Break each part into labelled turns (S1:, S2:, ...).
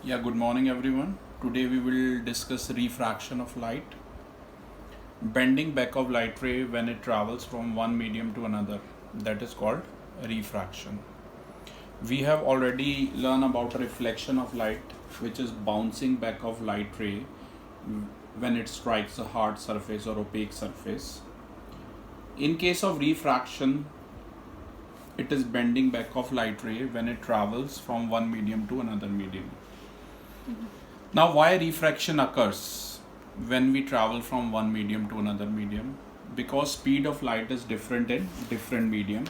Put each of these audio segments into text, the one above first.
S1: Yeah, good morning everyone. Today we will discuss refraction of light, bending back of light ray when it travels from one medium to another. That is called refraction. We have already learned about reflection of light, which is bouncing back of light ray when it strikes a hard surface or opaque surface. In case of refraction, it is bending back of light ray when it travels from one medium to another medium. Now, why refraction occurs when we travel from one medium to another medium? Because speed of light is different in different medium.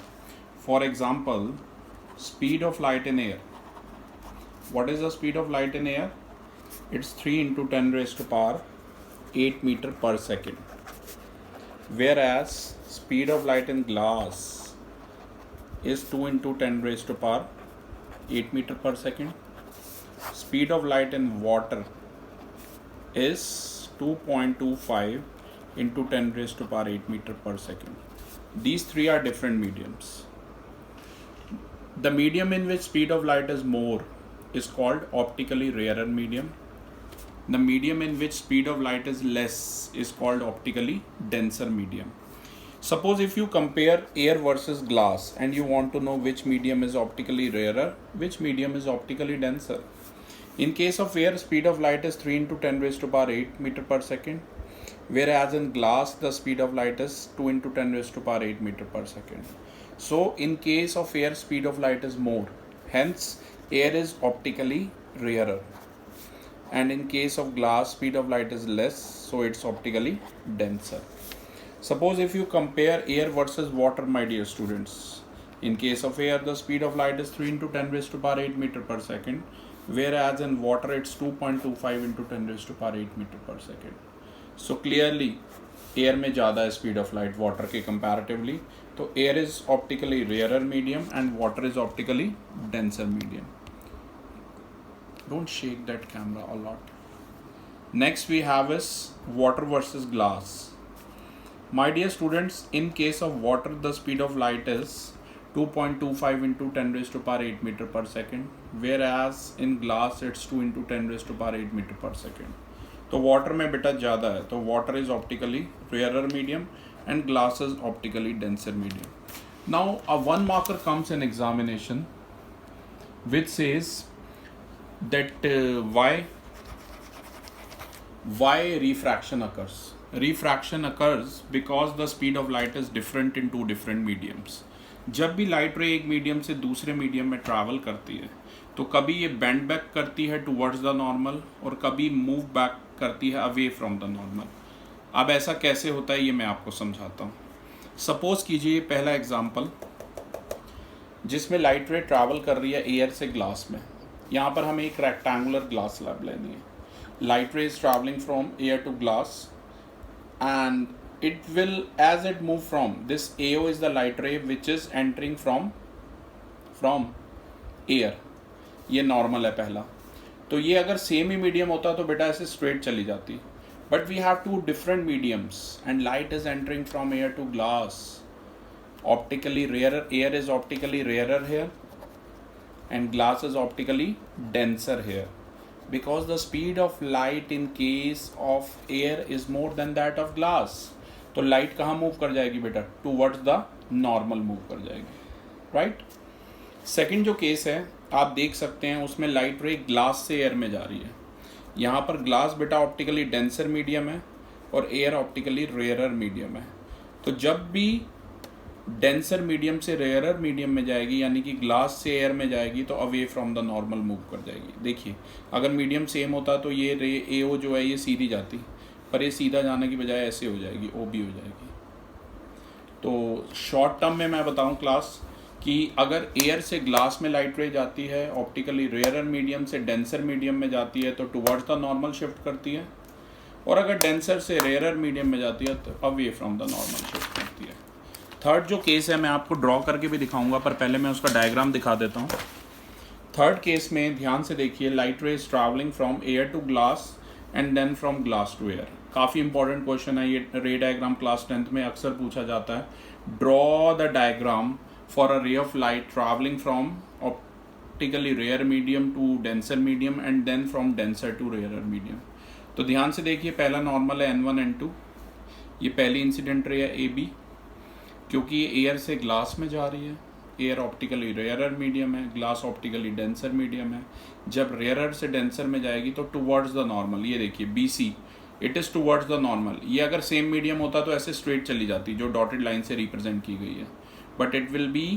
S1: For example, speed of light in air. What is the speed of light in air? It's 3 into 10 raised to power 8 meter per second. Whereas speed of light in glass is 2 into 10 raised to power 8 meter per second. Speed of light in water is 2.25 into 10 raised to power 8 meter per second. These three are different mediums. The medium in which speed of light is more is called optically rarer medium. The medium in which speed of light is less is called optically denser medium. Suppose if you compare air versus glass and you want to know which medium is optically rarer, which medium is optically denser. In case of air, speed of light is 3 into 10 raised to power 8 meter per second, whereas in glass the speed of light is 2 into 10 raised to power 8 meter per second. So in case of air, speed of light is more, hence air is optically rarer. And in case of glass, speed of light is less, so it's optically denser. Suppose if you compare air versus water, my dear students, in case of air the speed of light is 3 into 10 raised to power 8 meter per second, whereas in water it's 2.25 into 10 raised to power 8 meter per second. So clearly air में ज़्यादा है speed of light water के comparatively, तो air is optically rarer medium and water is optically denser medium. Don't shake that camera a lot. Next we have is water versus glass. My dear students, in case of water the speed of light is 2.25 into 10 raised to power 8 meter per second, whereas in glass it's 2 into 10 raised to power 8 meter per second. तो water में बेटा ज़्यादा है, तो water is optically rare medium and glass is optically denser medium. Now a one marker comes in examination which says that why refraction occurs. Refraction occurs because the speed of light is different in two different mediums. जब भी light रे एक medium से दूसरे medium में travel करती है तो कभी ये बेंड बैक करती है टुवर्ड्स द नॉर्मल और कभी मूव बैक करती है अवे फ्रॉम द नॉर्मल. अब ऐसा कैसे होता है ये मैं आपको समझाता हूँ. सपोज कीजिए पहला एग्जांपल जिसमें लाइट रे ट्रैवल कर रही है एयर से ग्लास में. यहाँ पर हमें एक रेक्टेंगुलर ग्लास स्लैब लेनी है. Light ray is travelling from air to glass and it will, as it move from this AO is the light ray which is entering from air. ये normal है पहला. तो ये अगर सेम ही medium होता तो बेटा ऐसे स्ट्रेट चली जाती. But we have two different mediums and light is entering from air to glass. Optically rare air is optically rare here and glass is optically denser here because the speed of light in case of air is more than that of glass. तो light कहाँ move कर जाएगी बेटा? Towards the normal move कर जाएगी, right. Second जो case है आप देख सकते हैं उसमें लाइट रे ग्लास से एयर में जा रही है. यहाँ पर ग्लास बेटा ऑप्टिकली डेंसर मीडियम है और एयर ऑप्टिकली रेयरर मीडियम है. तो जब भी डेंसर मीडियम से रेयरर मीडियम में जाएगी यानी कि ग्लास से एयर में जाएगी तो away from the normal move कर जाएगी. देखिए अगर मीडियम सेम होता तो ये रे एओ जो है ये सीधी जाती, पर ये सीधा जाने की बजाय ऐसे हो जाएगी, ओ बी हो जाएगी. तो शॉर्ट टर्म में मैं बताऊं क्लास कि अगर एयर से ग्लास में लाइट रे जाती है ऑप्टिकली रेयरर मीडियम से डेंसर मीडियम में जाती है तो टुवर्ड्स द नॉर्मल शिफ्ट करती है, और अगर डेंसर से रेयरर मीडियम में जाती है तो away from the normal shift करती है. थर्ड जो केस है मैं आपको ड्रॉ करके भी दिखाऊंगा, पर पहले मैं उसका डायग्राम दिखा देता हूँ. थर्ड केस में ध्यान से देखिए, light ray is travelling from air to glass and then from glass to air. काफ़ी इंपॉर्टेंट क्वेश्चन है ये. रे डायग्राम क्लास 10th में अक्सर पूछा जाता है. Draw the diagram for a ray of light travelling from optically rare medium to denser medium and then from denser to rarer medium. तो ध्यान से देखिए, पहला नॉर्मल है N1 N2, ये पहली इंसिडेंट रे है AB, क्योंकि ये एयर से ग्लास में जा रही है। एयर ऑप्टिकली रेयरर मीडियम है, ग्लास ऑप्टिकली डेंसर मीडियम है। जब रेयरर से डेंसर में जाएगी तो टुवर्ड्स द नॉर्मल, ये देखिए BC, it is towards the normal. ये अगर सेम मीडियम होता तो ऐसे स्ट्रेट चली जाती, जो डॉटेड लाइन से रिप्रेजेंट की गई है, but it will be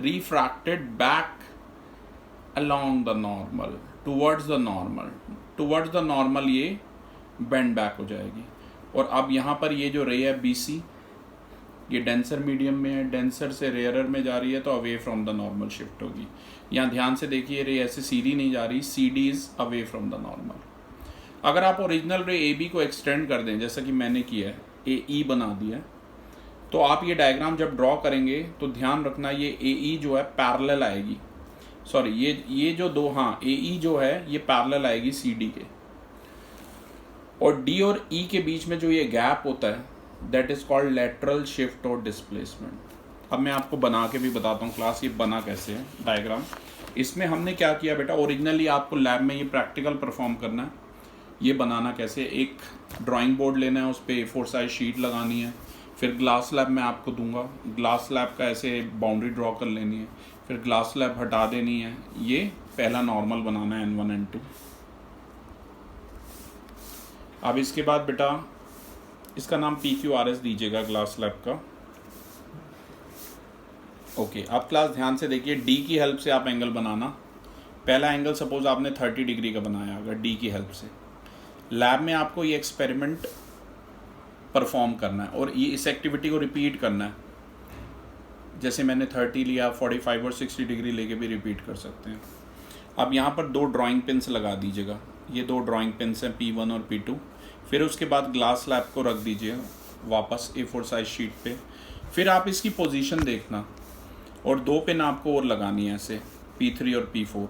S1: refracted back along the normal, towards the normal, towards the normal ये बेंड बैक हो जाएगी। और अब यहाँ पर ये जो रे है BC, ये डेंसर मीडियम में है, डेंसर से रेयरर में जा रही है, तो away from the normal shift होगी। यहाँ ध्यान से देखिए, रे ऐसे सीधी नहीं जा रही, CD is away from the normal. अगर आप ओरिजिनल रे AB को एक्सटेंड कर दें, जैसा कि मैंने किया है, AE बना दिया है, तो आप ये डायग्राम जब ड्रॉ करेंगे तो ध्यान रखना ये AE जो है पैरेलल आएगी, सॉरी ये जो दो, हाँ AE जो है ये पैरेलल आएगी CD के, और D और E के बीच में जो ये गैप होता है that is called lateral shift और डिस्प्लेसमेंट। अब मैं आपको बना के भी बताता हूँ क्लास, ये बना कैसे है डायग्राम। इसमें हमने क्या किया बेटा, ओरिजिनली आपको लैब में ये प्रैक्टिकल परफॉर्म करना है। ये बनाना कैसे, एक ड्राइंग बोर्ड लेना है, उस पर A4 साइज शीट लगानी है, फिर ग्लास स्लैब मैं आपको दूंगा, ग्लास स्लैब का ऐसे बाउंड्री ड्रॉ कर लेनी है, फिर ग्लास स्लैब हटा देनी है। ये पहला नॉर्मल बनाना है N1 N2। अब इसके बाद बेटा इसका नाम PQRS दीजिएगा ग्लास स्लैब का। ओके, अब क्लास ध्यान से देखिए, D की हेल्प से आप एंगल बनाना। पहला एंगल सपोज आपने 30 डिग्री का बनाया अगर D की हेल्प से। लैब में आपको ये एक्सपेरिमेंट परफॉर्म करना है और ये इस एक्टिविटी को रिपीट करना है। जैसे मैंने 30 लिया, 45 और 60 डिग्री लेके भी रिपीट कर सकते हैं। अब यहाँ पर दो ड्राइंग पिन्स लगा दीजिएगा, ये दो ड्राइंग पिन्स हैं P1 और P2। फिर उसके बाद ग्लास स्लैब को रख दीजिए वापस A4 साइज शीट पे। फिर आप इसकी पोजीशन देखना और दो पिन आपको और लगानी है ऐसे P3 और P4।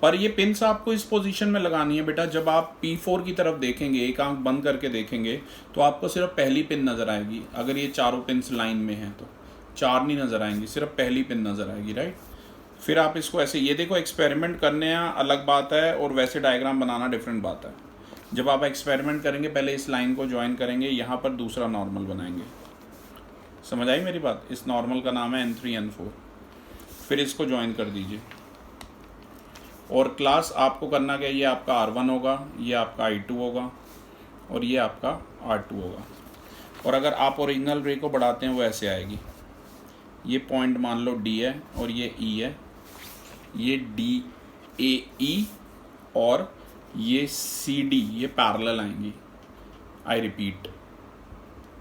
S1: पर ये पिन्स आपको इस पोजीशन में लगानी है बेटा, जब आप P4 की तरफ देखेंगे, एक आंख बंद करके देखेंगे, तो आपको सिर्फ पहली पिन नज़र आएगी। अगर ये चारों पिन्स लाइन में हैं तो चार नहीं नज़र आएंगी, सिर्फ पहली पिन नज़र आएगी, राइट। फिर आप इसको ऐसे, ये देखो एक्सपेरिमेंट करने अलग बात है और वैसे डायग्राम बनाना डिफरेंट बात है। जब आप एक्सपेरिमेंट करेंगे पहले इस लाइन को ज्वाइन करेंगे, यहाँ पर दूसरा नॉर्मल बनाएंगे। समझ आई मेरी बात। इस नॉर्मल का नाम है N3 N4। फिर इसको ज्वाइन कर दीजिए और क्लास आपको करना क्या, ये आपका R1 होगा, ये आपका I2 होगा और ये आपका R2 होगा। और अगर आप ओरिजिनल रे को बढ़ाते हैं वो ऐसे आएगी। ये पॉइंट मान लो D है और ये E है, ये DAE और ये CD, ये पैरेलल आएंगी। आई रिपीट,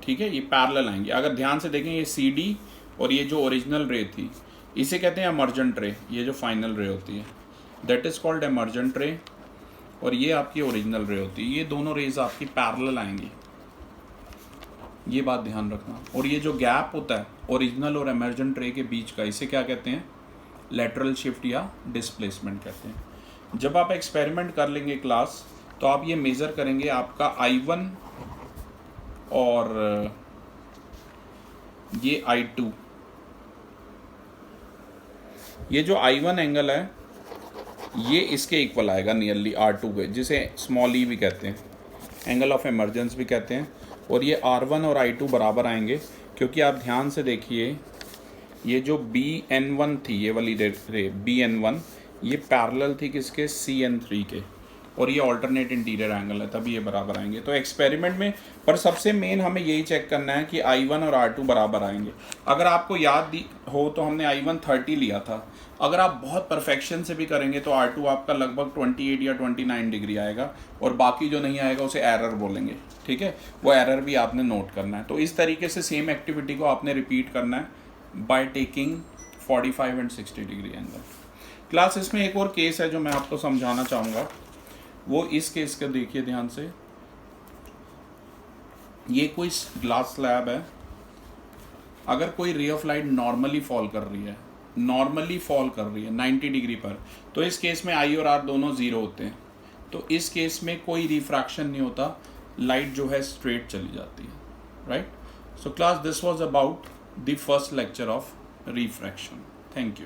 S1: ठीक है, ये पैरेलल आएंगी। अगर ध्यान से देखें, ये CD और ये जो ओरिजिनल रे थी इसे कहते हैं एमर्जेंट रे। ये जो फाइनल रे होती है दैट इज़ कॉल्ड एमर्जेंट रे, और ये आपकी ओरिजिनल रे होती है। ये दोनों रेज आपकी पैरेलल आएंगी, ये बात ध्यान रखना। और ये जो गैप होता है ओरिजिनल और एमर्जेंट रे के बीच का, इसे क्या कहते हैं, लेटरल शिफ्ट या डिस्प्लेसमेंट कहते हैं। जब आप एक्सपेरिमेंट कर लेंगे क्लास, तो आप ये मेज़र करेंगे आपका I1 और ये I2। ये जो I1 एंगल है ये इसके इक्वल आएगा नियरली R2 के, जिसे स्मॉल e भी कहते हैं, एंगल ऑफ इमरजेंस भी कहते हैं। और ये R1 और I2 बराबर आएंगे, क्योंकि आप ध्यान से देखिए, ये जो BN1 थी, ये वाली रे BN1, ये पैरेलल थी किसके, CN3 के, और ये ऑल्टरनेट इंटीरियर एंगल है, तभी ये बराबर आएंगे। तो एक्सपेरिमेंट में पर सबसे मेन हमें यही चेक करना है कि I1 और R2 बराबर आएंगे। अगर आपको याद हो तो हमने I1 30 लिया था। अगर आप बहुत परफेक्शन से भी करेंगे तो R2 आपका लगभग 28 या 29 डिग्री आएगा, और बाकी जो नहीं आएगा उसे एरर बोलेंगे, ठीक है। वो एरर भी आपने नोट करना है। तो इस तरीके से सेम एक्टिविटी को आपने रिपीट करना है by taking 45 and 60 degree angle. Class इसमें एक और केस है जो मैं आपको समझाना चाहूँगा, वो इस केस का देखिए ध्यान से। ये कोई ग्लास स्लैब है, अगर कोई रे ऑफ लाइट नॉर्मली फॉल कर रही है 90 डिग्री पर, तो इस केस में I और R दोनों 0 होते हैं। तो इस केस में कोई रिफ्रैक्शन नहीं होता, लाइट जो है स्ट्रेट चली जाती है, right. So class, this was about the first lecture of refraction. Thank you.